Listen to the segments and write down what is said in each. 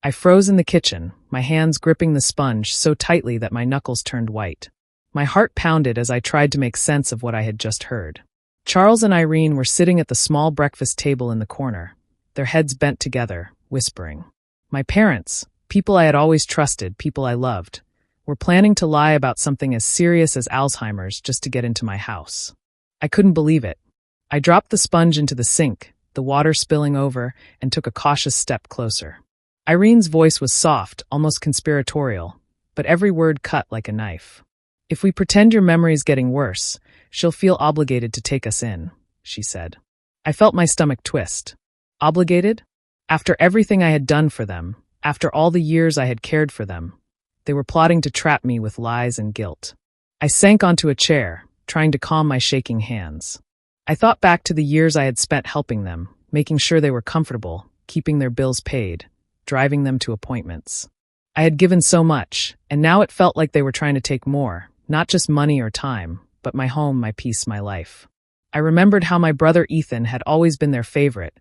I froze in the kitchen, my hands gripping the sponge so tightly that my knuckles turned white. My heart pounded as I tried to make sense of what I had just heard. Charles and Irene were sitting at the small breakfast table in the corner, their heads bent together, whispering. My parents, people I had always trusted, people I loved, were planning to lie about something as serious as Alzheimer's just to get into my house. I couldn't believe it. I dropped the sponge into the sink, the water spilling over, and took a cautious step closer. Irene's voice was soft, almost conspiratorial, but every word cut like a knife. If we pretend your memory's getting worse, she'll feel obligated to take us in, she said. I felt my stomach twist. Obligated? After everything I had done for them, after all the years I had cared for them, they were plotting to trap me with lies and guilt. I sank onto a chair, trying to calm my shaking hands. I thought back to the years I had spent helping them, making sure they were comfortable, keeping their bills paid, driving them to appointments. I had given so much, and now it felt like they were trying to take more, not just money or time, but my home, my peace, my life. I remembered how my brother Ethan had always been their favorite,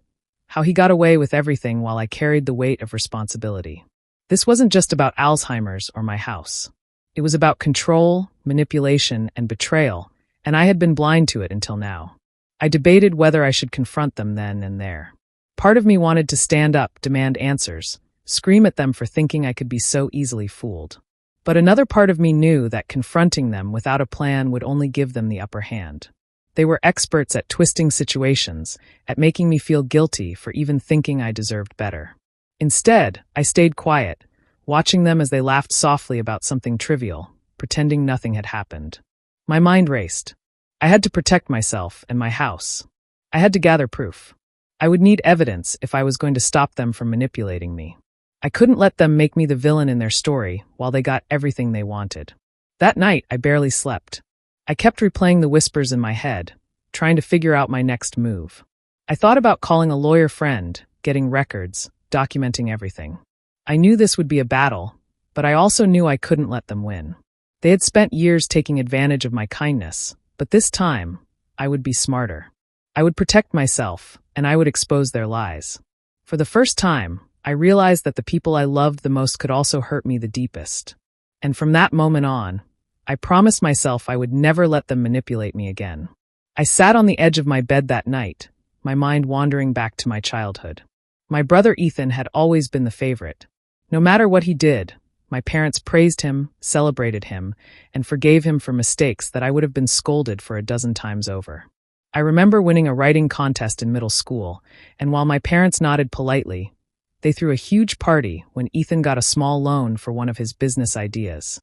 how he got away with everything while I carried the weight of responsibility. This wasn't just about Alzheimer's or my house. It was about control, manipulation, and betrayal, and I had been blind to it until now. I debated whether I should confront them then and there. Part of me wanted to stand up, demand answers, scream at them for thinking I could be so easily fooled. But another part of me knew that confronting them without a plan would only give them the upper hand. They were experts at twisting situations, at making me feel guilty for even thinking I deserved better. Instead, I stayed quiet, watching them as they laughed softly about something trivial, pretending nothing had happened. My mind raced. I had to protect myself and my house. I had to gather proof. I would need evidence if I was going to stop them from manipulating me. I couldn't let them make me the villain in their story while they got everything they wanted. That night, I barely slept. I kept replaying the whispers in my head, trying to figure out my next move. I thought about calling a lawyer friend, getting records, documenting everything. I knew this would be a battle, but I also knew I couldn't let them win. They had spent years taking advantage of my kindness, but this time, I would be smarter. I would protect myself, and I would expose their lies. For the first time, I realized that the people I loved the most could also hurt me the deepest. And from that moment on, I promised myself I would never let them manipulate me again. I sat on the edge of my bed that night, my mind wandering back to my childhood. My brother Ethan had always been the favorite. No matter what he did, my parents praised him, celebrated him, and forgave him for mistakes that I would have been scolded for a dozen times over. I remember winning a writing contest in middle school, and while my parents nodded politely, they threw a huge party when Ethan got a small loan for one of his business ideas.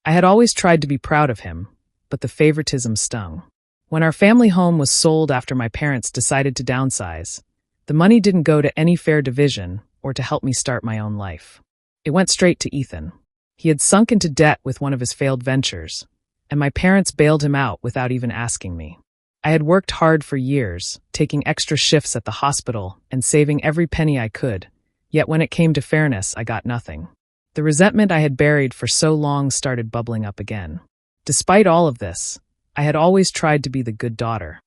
I had always tried to be proud of him, but the favoritism stung. When our family home was sold after my parents decided to downsize, the money didn't go to any fair division or to help me start my own life. It went straight to Ethan. He had sunk into debt with one of his failed ventures, and my parents bailed him out without even asking me. I had worked hard for years, taking extra shifts at the hospital and saving every penny I could, yet when it came to fairness, I got nothing. The resentment I had buried for so long started bubbling up again. Despite all of this, I had always tried to be the good daughter.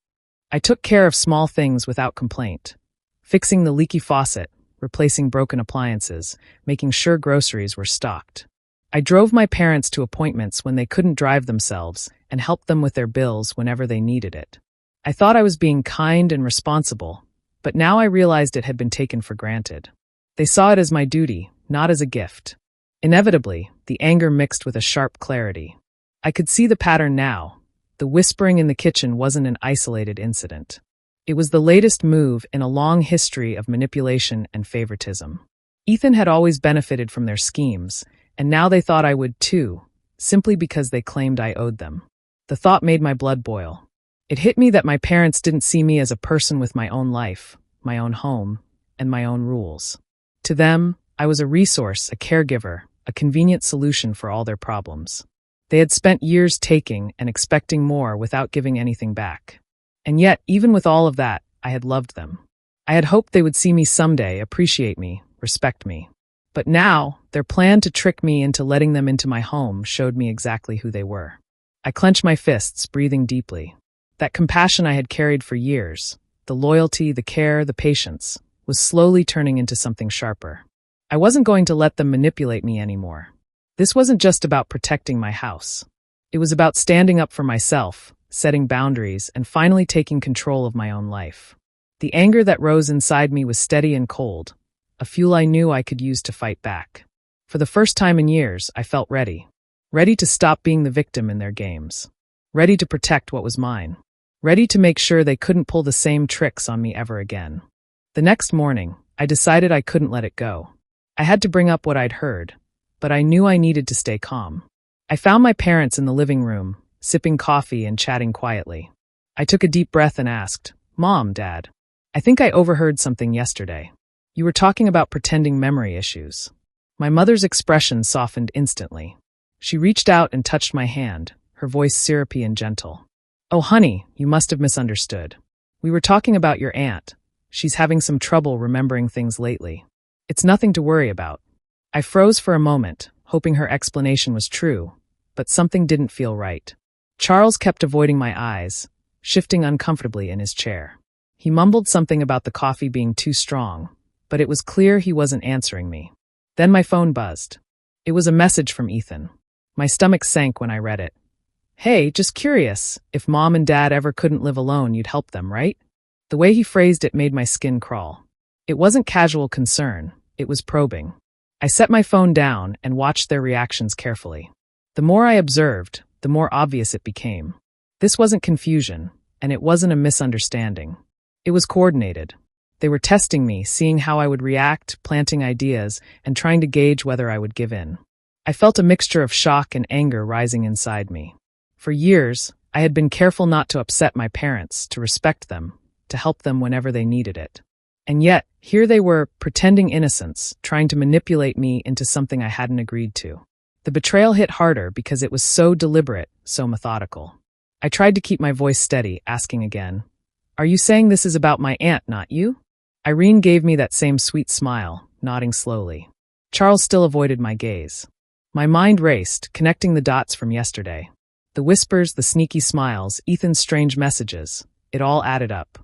I took care of small things without complaint, fixing the leaky faucet, replacing broken appliances, making sure groceries were stocked. I drove my parents to appointments when they couldn't drive themselves and helped them with their bills whenever they needed it. I thought I was being kind and responsible, but now I realized it had been taken for granted. They saw it as my duty, not as a gift. Inevitably, the anger mixed with a sharp clarity. I could see the pattern now. The whispering in the kitchen wasn't an isolated incident. It was the latest move in a long history of manipulation and favoritism. Ethan had always benefited from their schemes, and now they thought I would too, simply because they claimed I owed them. The thought made my blood boil. It hit me that my parents didn't see me as a person with my own life, my own home, and my own rules. To them, I was a resource, a caregiver, a convenient solution for all their problems. They had spent years taking and expecting more without giving anything back. And yet, even with all of that, I had loved them. I had hoped they would see me someday, appreciate me, respect me. But now, their plan to trick me into letting them into my home showed me exactly who they were. I clenched my fists, breathing deeply. That compassion I had carried for years, the loyalty, the care, the patience, was slowly turning into something sharper. I wasn't going to let them manipulate me anymore. This wasn't just about protecting my house. It was about standing up for myself, setting boundaries, and finally taking control of my own life. The anger that rose inside me was steady and cold, a fuel I knew I could use to fight back. For the first time in years, I felt ready. Ready to stop being the victim in their games. Ready to protect what was mine. Ready to make sure they couldn't pull the same tricks on me ever again. The next morning, I decided I couldn't let it go. I had to bring up what I'd heard, but I knew I needed to stay calm. I found my parents in the living room, sipping coffee and chatting quietly. I took a deep breath and asked, "Mom, Dad, I think I overheard something yesterday. You were talking about pretending memory issues." My mother's expression softened instantly. She reached out and touched my hand, her voice syrupy and gentle. "Oh, honey, you must have misunderstood. We were talking about your aunt. She's having some trouble remembering things lately. It's nothing to worry about." I froze for a moment, hoping her explanation was true, but something didn't feel right. Charles kept avoiding my eyes, shifting uncomfortably in his chair. He mumbled something about the coffee being too strong, but it was clear he wasn't answering me. Then my phone buzzed. It was a message from Ethan. My stomach sank when I read it. "Hey, just curious, if Mom and Dad ever couldn't live alone, you'd help them, right?" The way he phrased it made my skin crawl. It wasn't casual concern, it was probing. I set my phone down and watched their reactions carefully. The more I observed, the more obvious it became. This wasn't confusion, and it wasn't a misunderstanding. It was coordinated. They were testing me, seeing how I would react, planting ideas, and trying to gauge whether I would give in. I felt a mixture of shock and anger rising inside me. For years, I had been careful not to upset my parents, to respect them, to help them whenever they needed it. And yet, here they were, pretending innocence, trying to manipulate me into something I hadn't agreed to. The betrayal hit harder because it was so deliberate, so methodical. I tried to keep my voice steady, asking again, "Are you saying this is about my aunt, not you?" Irene gave me that same sweet smile, nodding slowly. Charles still avoided my gaze. My mind raced, connecting the dots from yesterday. The whispers, the sneaky smiles, Ethan's strange messages, it all added up.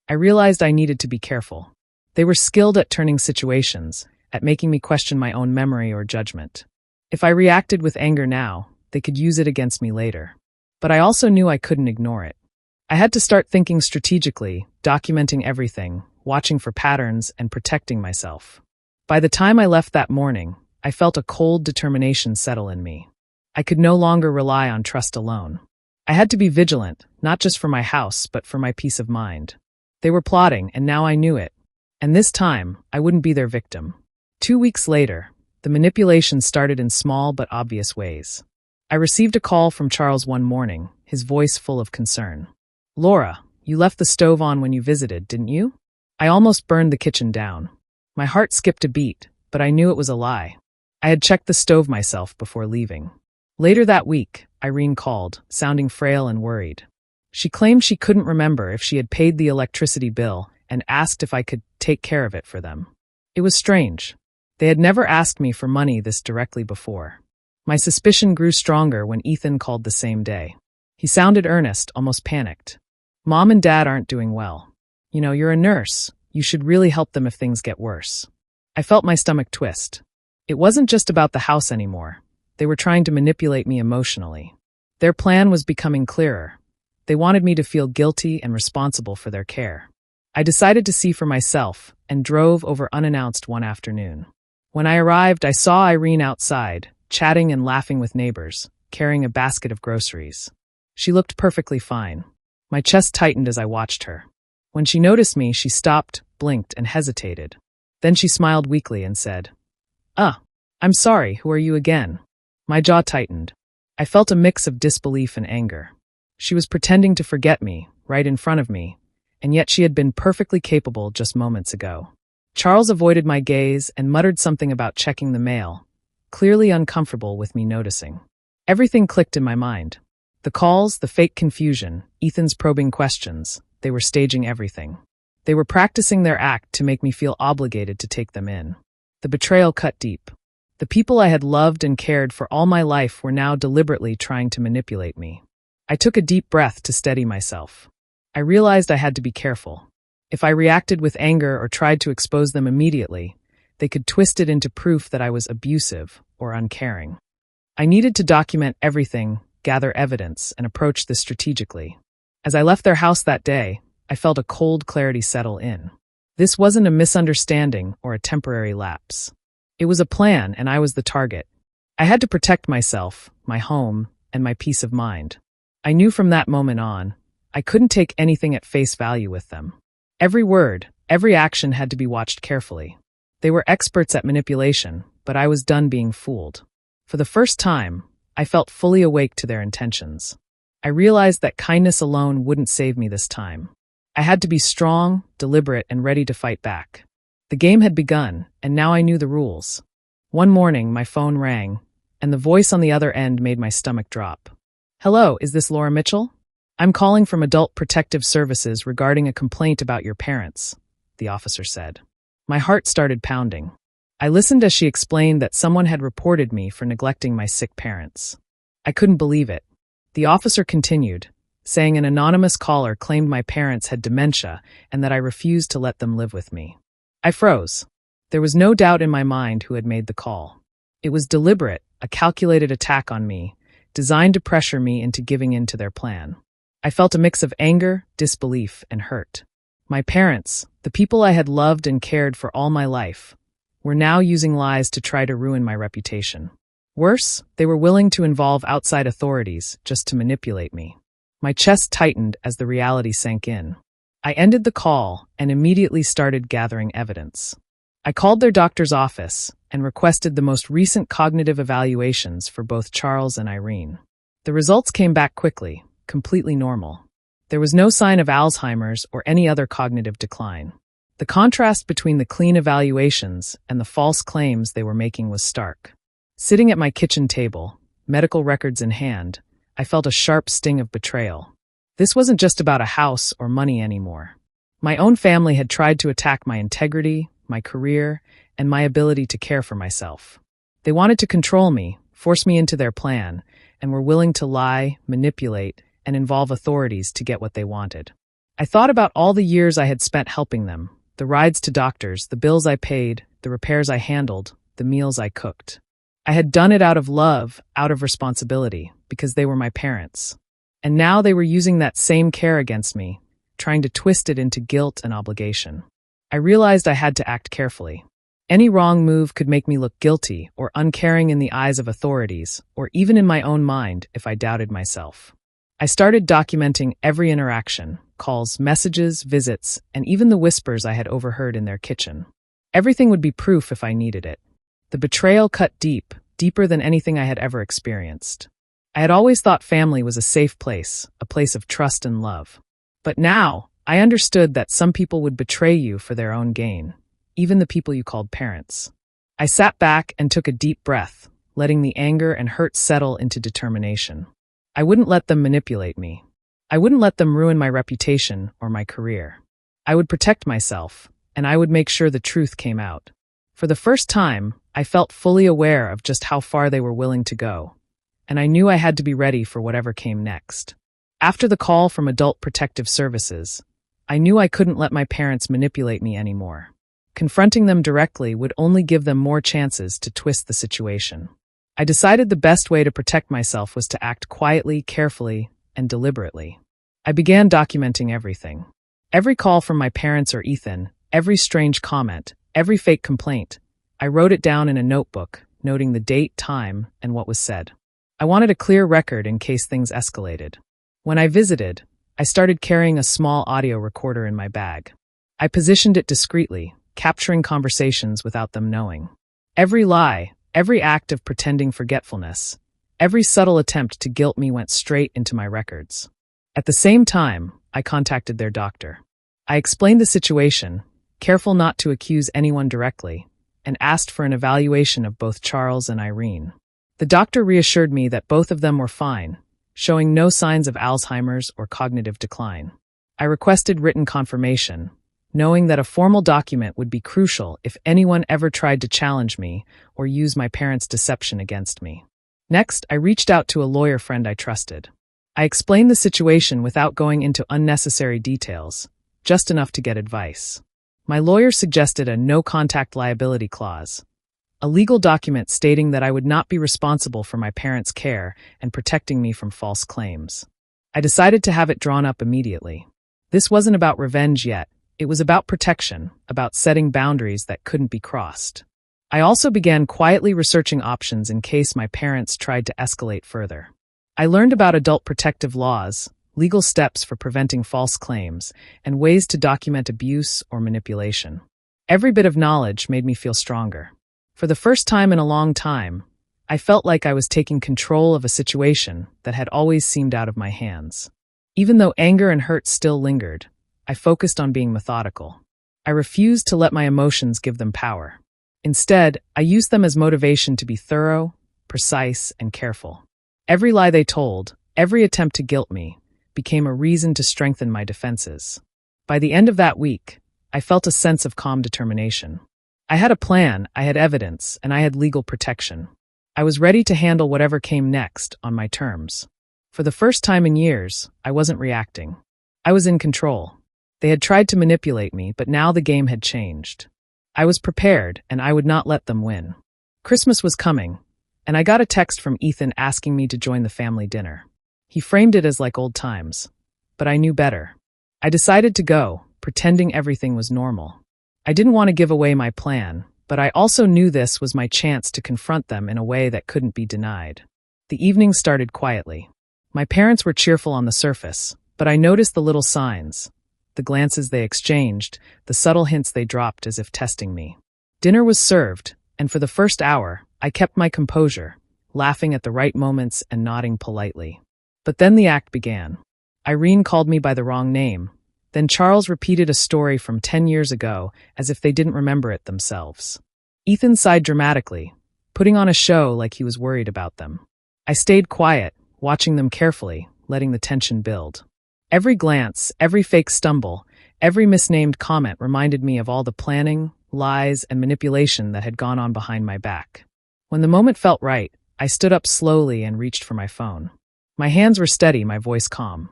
I realized I needed to be careful. They were skilled at turning situations, at making me question my own memory or judgment. If I reacted with anger now, they could use it against me later. But I also knew I couldn't ignore it. I had to start thinking strategically, documenting everything, watching for patterns, and protecting myself. By the time I left that morning, I felt a cold determination settle in me. I could no longer rely on trust alone. I had to be vigilant, not just for my house, but for my peace of mind. They were plotting, and now I knew it. And this time, I wouldn't be their victim. 2 weeks later, the manipulation started in small but obvious ways. I received a call from Charles one morning, his voice full of concern. "Laura, you left the stove on when you visited, didn't you?" I almost burned the kitchen down. My heart skipped a beat, but I knew it was a lie. I had checked the stove myself before leaving. Later that week, Irene called, sounding frail and worried. She claimed she couldn't remember if she had paid the electricity bill and asked if I could take care of it for them. It was strange. They had never asked me for money this directly before. My suspicion grew stronger when Ethan called the same day. He sounded earnest, almost panicked. "Mom and Dad aren't doing well. You know, you're a nurse. You should really help them if things get worse." I felt my stomach twist. It wasn't just about the house anymore. They were trying to manipulate me emotionally. Their plan was becoming clearer. They wanted me to feel guilty and responsible for their care. I decided to see for myself and drove over unannounced one afternoon. When I arrived, I saw Irene outside, chatting and laughing with neighbors, carrying a basket of groceries. She looked perfectly fine. My chest tightened as I watched her. When she noticed me, she stopped, blinked, and hesitated. Then she smiled weakly and said, I'm sorry, who are you again?" My jaw tightened. I felt a mix of disbelief and anger. She was pretending to forget me, right in front of me, and yet she had been perfectly capable just moments ago. Charles avoided my gaze and muttered something about checking the mail, clearly uncomfortable with me noticing. Everything clicked in my mind. The calls, the fake confusion, Ethan's probing questions, they were staging everything. They were practicing their act to make me feel obligated to take them in. The betrayal cut deep. The people I had loved and cared for all my life were now deliberately trying to manipulate me. I took a deep breath to steady myself. I realized I had to be careful. If I reacted with anger or tried to expose them immediately, they could twist it into proof that I was abusive or uncaring. I needed to document everything, gather evidence, and approach this strategically. As I left their house that day, I felt a cold clarity settle in. This wasn't a misunderstanding or a temporary lapse. It was a plan, and I was the target. I had to protect myself, my home, and my peace of mind. I knew from that moment on, I couldn't take anything at face value with them. Every word, every action had to be watched carefully. They were experts at manipulation, but I was done being fooled. For the first time, I felt fully awake to their intentions. I realized that kindness alone wouldn't save me this time. I had to be strong, deliberate, and ready to fight back. The game had begun, and now I knew the rules. One morning, my phone rang, and the voice on the other end made my stomach drop. "Hello, is this Laura Mitchell? I'm calling from Adult Protective Services regarding a complaint about your parents," the officer said. My heart started pounding. I listened as she explained that someone had reported me for neglecting my sick parents. I couldn't believe it. The officer continued, saying an anonymous caller claimed my parents had dementia and that I refused to let them live with me. I froze. There was no doubt in my mind who had made the call. It was deliberate, a calculated attack on me, designed to pressure me into giving in to their plan. I felt a mix of anger, disbelief, and hurt. My parents, the people I had loved and cared for all my life, were now using lies to try to ruin my reputation. Worse, they were willing to involve outside authorities just to manipulate me. My chest tightened as the reality sank in. I ended the call and immediately started gathering evidence. I called their doctor's office and requested the most recent cognitive evaluations for both Charles and Irene. The results came back quickly, completely normal. There was no sign of Alzheimer's or any other cognitive decline. The contrast between the clean evaluations and the false claims they were making was stark. Sitting at my kitchen table, medical records in hand, I felt a sharp sting of betrayal. This wasn't just about a house or money anymore. My own family had tried to attack my integrity, my career, and my ability to care for myself. They wanted to control me, force me into their plan, and were willing to lie, manipulate, and involve authorities to get what they wanted. I thought about all the years I had spent helping them, the rides to doctors, the bills I paid, the repairs I handled, the meals I cooked. I had done it out of love, out of responsibility, because they were my parents. And now they were using that same care against me, trying to twist it into guilt and obligation. I realized I had to act carefully. Any wrong move could make me look guilty or uncaring in the eyes of authorities, or even in my own mind if I doubted myself. I started documenting every interaction, calls, messages, visits, and even the whispers I had overheard in their kitchen. Everything would be proof if I needed it. The betrayal cut deep, deeper than anything I had ever experienced. I had always thought family was a safe place, a place of trust and love. But now, I understood that some people would betray you for their own gain, even the people you called parents. I sat back and took a deep breath, letting the anger and hurt settle into determination. I wouldn't let them manipulate me. I wouldn't let them ruin my reputation or my career. I would protect myself, and I would make sure the truth came out. For the first time, I felt fully aware of just how far they were willing to go, and I knew I had to be ready for whatever came next. After the call from Adult Protective Services, I knew I couldn't let my parents manipulate me anymore. Confronting them directly would only give them more chances to twist the situation. I decided the best way to protect myself was to act quietly, carefully, and deliberately. I began documenting everything. Every call from my parents or Ethan, every strange comment, every fake complaint. I wrote it down in a notebook, noting the date, time, and what was said. I wanted a clear record in case things escalated. When I visited, I started carrying a small audio recorder in my bag. I positioned it discreetly, capturing conversations without them knowing. Every lie, every act of pretending forgetfulness, every subtle attempt to guilt me went straight into my records. At the same time, I contacted their doctor. I explained the situation, careful not to accuse anyone directly, and asked for an evaluation of both Charles and Irene. The doctor reassured me that both of them were fine, showing no signs of Alzheimer's or cognitive decline. I requested written confirmation, knowing that a formal document would be crucial if anyone ever tried to challenge me or use my parents' deception against me. Next, I reached out to a lawyer friend I trusted. I explained the situation without going into unnecessary details, just enough to get advice. My lawyer suggested a no-contact liability clause, a legal document stating that I would not be responsible for my parents' care and protecting me from false claims. I decided to have it drawn up immediately. This wasn't about revenge yet. It was about protection, about setting boundaries that couldn't be crossed. I also began quietly researching options in case my parents tried to escalate further. I learned about adult protective laws, legal steps for preventing false claims, and ways to document abuse or manipulation. Every bit of knowledge made me feel stronger. For the first time in a long time, I felt like I was taking control of a situation that had always seemed out of my hands. Even though anger and hurt still lingered, I focused on being methodical. I refused to let my emotions give them power. Instead, I used them as motivation to be thorough, precise, and careful. Every lie they told, every attempt to guilt me, became a reason to strengthen my defenses. By the end of that week, I felt a sense of calm determination. I had a plan, I had evidence, and I had legal protection. I was ready to handle whatever came next on my terms. For the first time in years, I wasn't reacting. I was in control. They had tried to manipulate me, but now the game had changed. I was prepared, and I would not let them win. Christmas was coming, and I got a text from Ethan asking me to join the family dinner. He framed it as like old times, but I knew better. I decided to go, pretending everything was normal. I didn't want to give away my plan, but I also knew this was my chance to confront them in a way that couldn't be denied. The evening started quietly. My parents were cheerful on the surface, but I noticed the little signs, the glances they exchanged, the subtle hints they dropped as if testing me. Dinner was served, and for the first hour, I kept my composure, laughing at the right moments and nodding politely. But then the act began. Irene called me by the wrong name. Then Charles repeated a story from 10 years ago as if they didn't remember it themselves. Ethan sighed dramatically, putting on a show like he was worried about them. I stayed quiet, watching them carefully, letting the tension build. Every glance, every fake stumble, every misnamed comment reminded me of all the planning, lies, and manipulation that had gone on behind my back. When the moment felt right, I stood up slowly and reached for my phone. My hands were steady, my voice calm.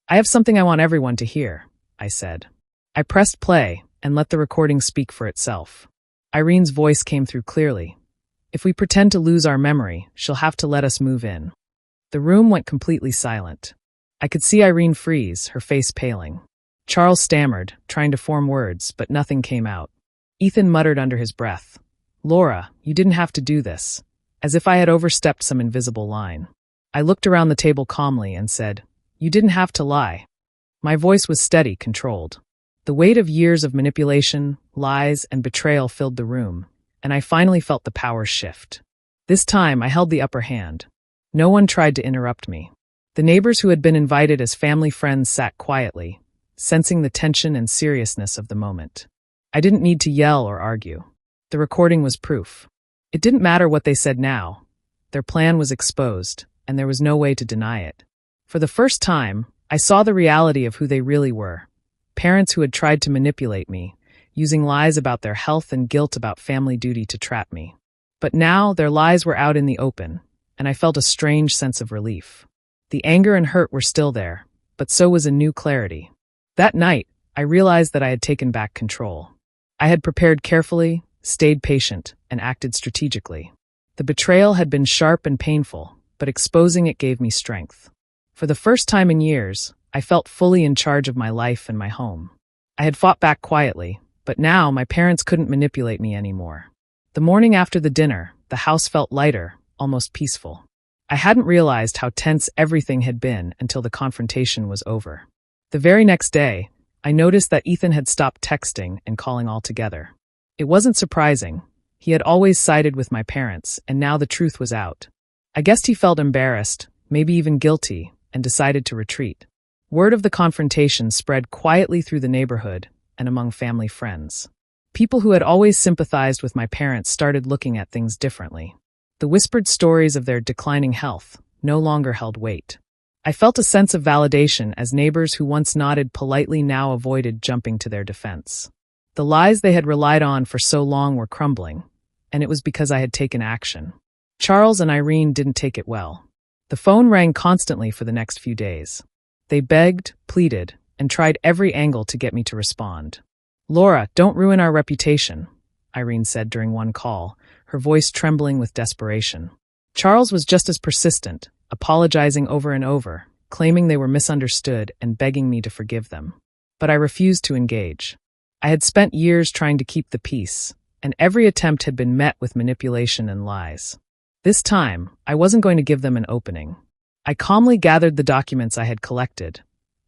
"I have something I want everyone to hear," I said. I pressed play and let the recording speak for itself. Irene's voice came through clearly. "If we pretend to lose our memory, she'll have to let us move in." The room went completely silent. I could see Irene freeze, her face paling. Charles stammered, trying to form words, but nothing came out. Ethan muttered under his breath, "Laura, you didn't have to do this," as if I had overstepped some invisible line. I looked around the table calmly and said, "You didn't have to lie." My voice was steady, controlled. The weight of years of manipulation, lies, and betrayal filled the room, and I finally felt the power shift. This time, I held the upper hand. No one tried to interrupt me. The neighbors who had been invited as family friends sat quietly, sensing the tension and seriousness of the moment. I didn't need to yell or argue. The recording was proof. It didn't matter what they said now. Their plan was exposed, and there was no way to deny it. For the first time, I saw the reality of who they really were. Parents who had tried to manipulate me, using lies about their health and guilt about family duty to trap me. But now their lies were out in the open, and I felt a strange sense of relief. The anger and hurt were still there, but so was a new clarity. That night, I realized that I had taken back control. I had prepared carefully, stayed patient, and acted strategically. The betrayal had been sharp and painful, but exposing it gave me strength. For the first time in years, I felt fully in charge of my life and my home. I had fought back quietly, but now my parents couldn't manipulate me anymore. The morning after the dinner, the house felt lighter, almost peaceful. I hadn't realized how tense everything had been until the confrontation was over. The very next day, I noticed that Ethan had stopped texting and calling altogether. It wasn't surprising. He had always sided with my parents, and now the truth was out. I guessed he felt embarrassed, maybe even guilty, and decided to retreat. Word of the confrontation spread quietly through the neighborhood and among family friends. People who had always sympathized with my parents started looking at things differently. The whispered stories of their declining health no longer held weight. I felt a sense of validation as neighbors who once nodded politely now avoided jumping to their defense. The lies they had relied on for so long were crumbling, and it was because I had taken action. Charles and Irene didn't take it well. The phone rang constantly for the next few days. They begged, pleaded, and tried every angle to get me to respond. "Laura, don't ruin our reputation," Irene said during one call, her voice trembling with desperation. Charles was just as persistent, apologizing over and over, claiming they were misunderstood and begging me to forgive them. But I refused to engage. I had spent years trying to keep the peace, and every attempt had been met with manipulation and lies. This time, I wasn't going to give them an opening. I calmly gathered the documents I had collected,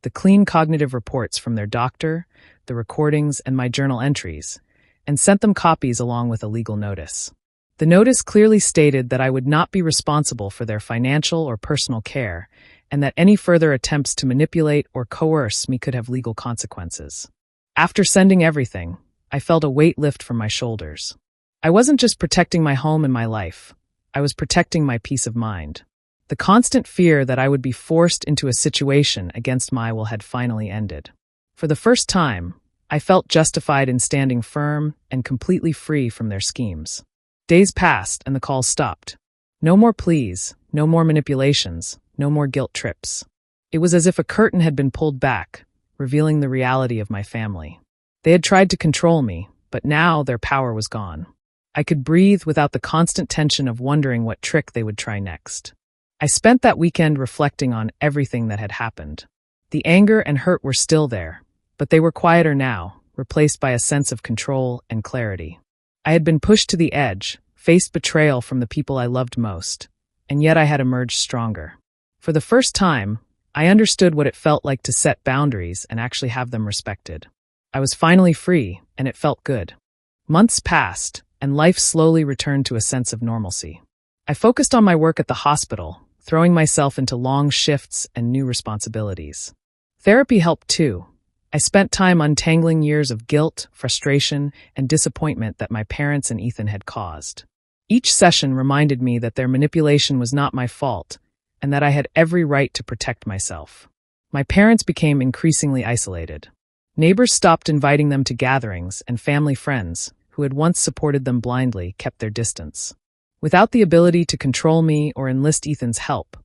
the clean cognitive reports from their doctor, the recordings, and my journal entries, and sent them copies along with a legal notice. The notice clearly stated that I would not be responsible for their financial or personal care, and that any further attempts to manipulate or coerce me could have legal consequences. After sending everything, I felt a weight lift from my shoulders. I wasn't just protecting my home and my life. I was protecting my peace of mind. The constant fear that I would be forced into a situation against my will had finally ended. For the first time, I felt justified in standing firm and completely free from their schemes. Days passed and the calls stopped. No more pleas, no more manipulations, no more guilt trips. It was as if a curtain had been pulled back, revealing the reality of my family. They had tried to control me, but now their power was gone. I could breathe without the constant tension of wondering what trick they would try next. I spent that weekend reflecting on everything that had happened. The anger and hurt were still there, but they were quieter now, replaced by a sense of control and clarity. I had been pushed to the edge, faced betrayal from the people I loved most, and yet I had emerged stronger. For the first time, I understood what it felt like to set boundaries and actually have them respected. I was finally free, and it felt good. Months passed, and life slowly returned to a sense of normalcy. I focused on my work at the hospital, throwing myself into long shifts and new responsibilities. Therapy helped too. I spent time untangling years of guilt, frustration, and disappointment that my parents and Ethan had caused. Each session reminded me that their manipulation was not my fault, and that I had every right to protect myself. My parents became increasingly isolated. Neighbors stopped inviting them to gatherings, and family friends, who had once supported them blindly, kept their distance. Without the ability to control me or enlist Ethan's help,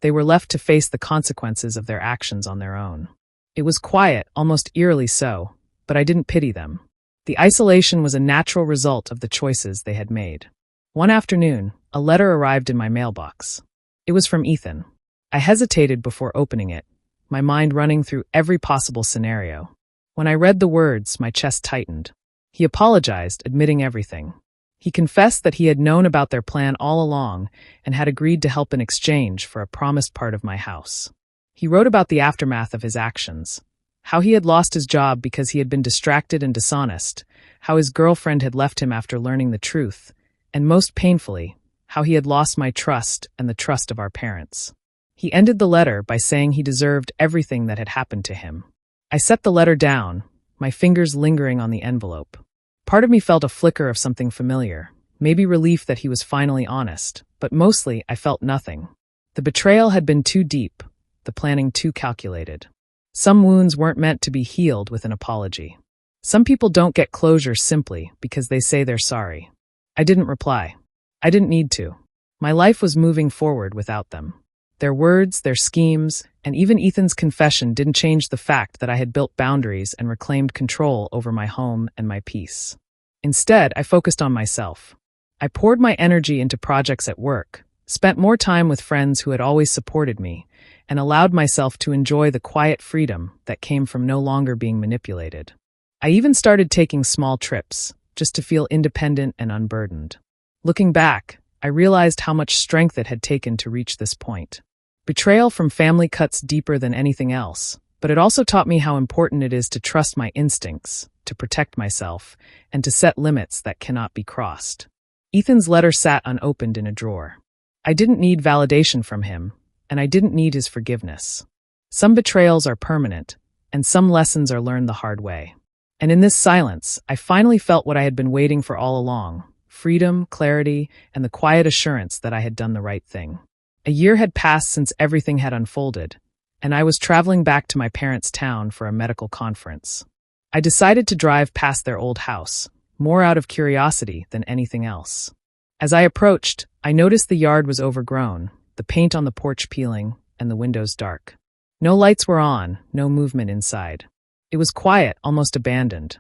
they were left to face the consequences of their actions on their own. It was quiet, almost eerily so, but I didn't pity them. The isolation was a natural result of the choices they had made. One afternoon, a letter arrived in my mailbox. It was from Ethan. I hesitated before opening it, my mind running through every possible scenario. When I read the words, my chest tightened. He apologized, admitting everything. He confessed that he had known about their plan all along and had agreed to help in exchange for a promised part of my house. He wrote about the aftermath of his actions, how he had lost his job because he had been distracted and dishonest, how his girlfriend had left him after learning the truth, and most painfully, how he had lost my trust and the trust of our parents. He ended the letter by saying he deserved everything that had happened to him. I set the letter down, my fingers lingering on the envelope. Part of me felt a flicker of something familiar, maybe relief that he was finally honest, but mostly I felt nothing. The betrayal had been too deep, the planning too calculated. Some wounds weren't meant to be healed with an apology. Some people don't get closure simply because they say they're sorry. I didn't reply. I didn't need to. My life was moving forward without them. Their words, their schemes, and even Ethan's confession didn't change the fact that I had built boundaries and reclaimed control over my home and my peace. Instead, I focused on myself. I poured my energy into projects at work, spent more time with friends who had always supported me, and allowed myself to enjoy the quiet freedom that came from no longer being manipulated. I even started taking small trips, just to feel independent and unburdened. Looking back, I realized how much strength it had taken to reach this point. Betrayal from family cuts deeper than anything else, but it also taught me how important it is to trust my instincts, to protect myself, and to set limits that cannot be crossed. Ethan's letter sat unopened in a drawer. I didn't need validation from him, and I didn't need his forgiveness. Some betrayals are permanent, and some lessons are learned the hard way. And in this silence, I finally felt what I had been waiting for all along: freedom, clarity, and the quiet assurance that I had done the right thing. A year had passed since everything had unfolded, and I was traveling back to my parents' town for a medical conference. I decided to drive past their old house, more out of curiosity than anything else. As I approached, I noticed the yard was overgrown, the paint on the porch peeling, and the windows dark. No lights were on, no movement inside. It was quiet, almost abandoned.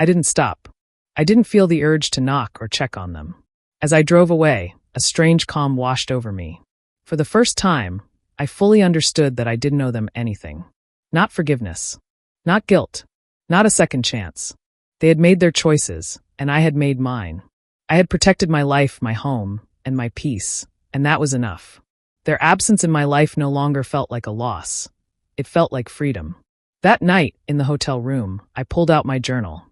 I didn't stop. I didn't feel the urge to knock or check on them. As I drove away, a strange calm washed over me. For the first time, I fully understood that I didn't owe them anything. Not forgiveness. Not guilt. Not a second chance. They had made their choices, and I had made mine. I had protected my life, my home, and my peace, and that was enough. Their absence in my life no longer felt like a loss. It felt like freedom. That night, in the hotel room, I pulled out my journal.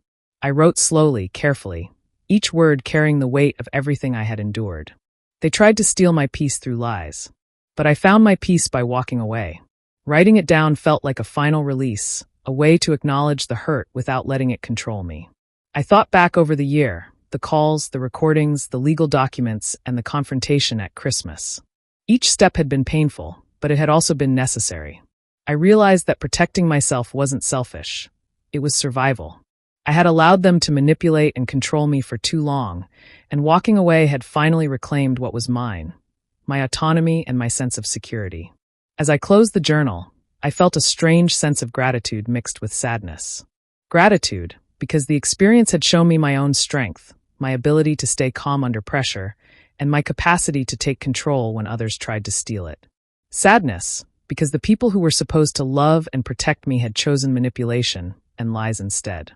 I wrote slowly, carefully, each word carrying the weight of everything I had endured. They tried to steal my peace through lies, but I found my peace by walking away. Writing it down felt like a final release, a way to acknowledge the hurt without letting it control me. I thought back over the year, the calls, the recordings, the legal documents, and the confrontation at Christmas. Each step had been painful, but it had also been necessary. I realized that protecting myself wasn't selfish. It was survival. I had allowed them to manipulate and control me for too long, and walking away had finally reclaimed what was mine, my autonomy and my sense of security. As I closed the journal, I felt a strange sense of gratitude mixed with sadness. Gratitude, because the experience had shown me my own strength, my ability to stay calm under pressure, and my capacity to take control when others tried to steal it. Sadness, because the people who were supposed to love and protect me had chosen manipulation and lies instead.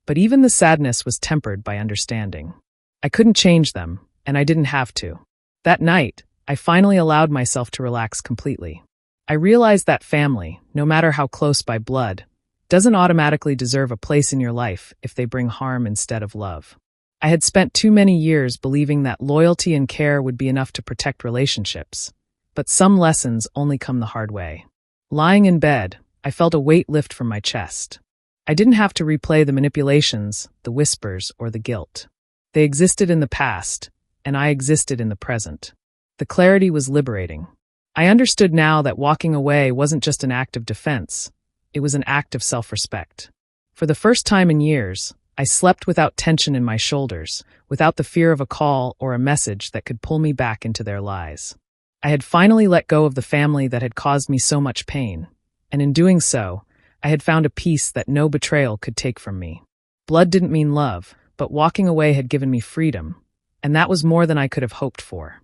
But even the sadness was tempered by understanding. I couldn't change them, and I didn't have to. That night, I finally allowed myself to relax completely. I realized that family, no matter how close by blood, doesn't automatically deserve a place in your life if they bring harm instead of love. I had spent too many years believing that loyalty and care would be enough to protect relationships, but some lessons only come the hard way. Lying in bed, I felt a weight lift from my chest. I didn't have to replay the manipulations, the whispers, or the guilt. They existed in the past, and I existed in the present. The clarity was liberating. I understood now that walking away wasn't just an act of defense, it was an act of self-respect. For the first time in years, I slept without tension in my shoulders, without the fear of a call or a message that could pull me back into their lies. I had finally let go of the family that had caused me so much pain, and in doing so, I had found a peace that no betrayal could take from me. Blood didn't mean love, but walking away had given me freedom, and that was more than I could have hoped for.